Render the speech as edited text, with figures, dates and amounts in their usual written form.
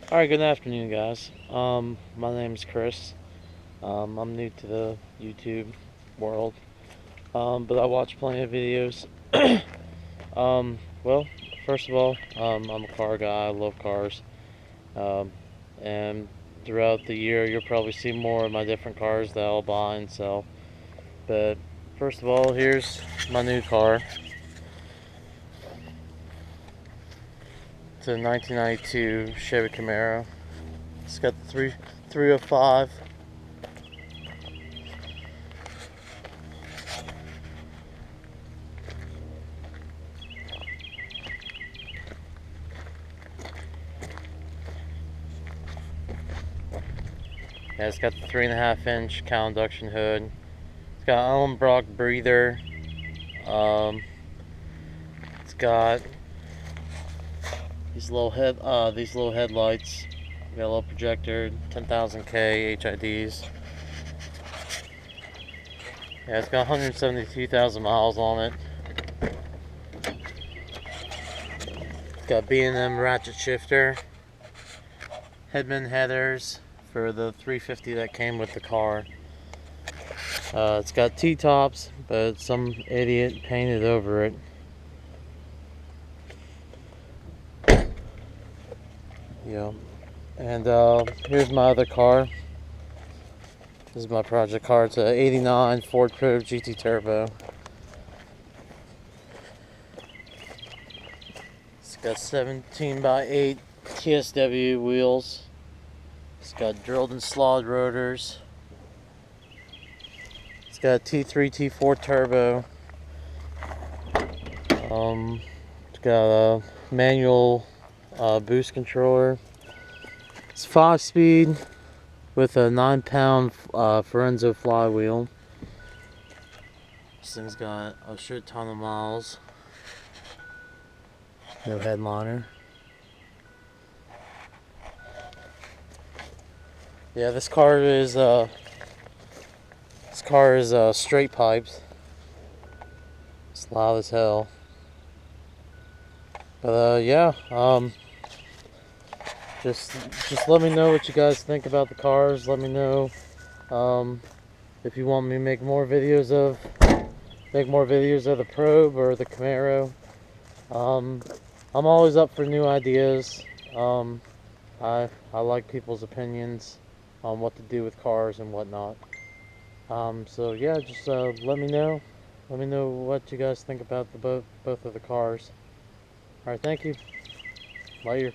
Alright, good afternoon, guys. My name is Chris. I'm new to the YouTube world, but I watch plenty of videos. Well, first of all, I'm a car guy. I love cars. Um, and throughout the year, you'll probably see more of my different cars that I'll buy and sell. But first of all, here's my new car. It's a 1992 Chevy Camaro. It's got the 305. Yeah, it's got the 3.5-inch cowl induction hood. It's got Allen Brock breather. It's got these little headlights. Got a little projector, 10,000K HIDs. Yeah, it's got 172,000 miles on it. It's got B&M ratchet shifter, Headman headers for the 350 that came with the car. It's got T-tops, but some idiot painted over it. Yeah. And here's my other car. This is my project car. It's a '89 Ford Probe GT Turbo. It's got 17x8 TSW wheels. It's got drilled and slawed rotors. It's got a T3, T4 turbo. It's got a manual boost controller. It's 5-speed with a 9-pound Forenzo flywheel. This thing's got a shit ton of miles. No headliner. Yeah, this car is straight pipes. It's loud as hell. But yeah, just let me know what you guys think about the cars. Let me know if you want me to make more videos of the Probe or the Camaro. I'm always up for new ideas. I like people's opinions on what to do with cars and whatnot. So yeah, just let me know. Let me know what you guys think about both of the cars. All right, thank you. Later.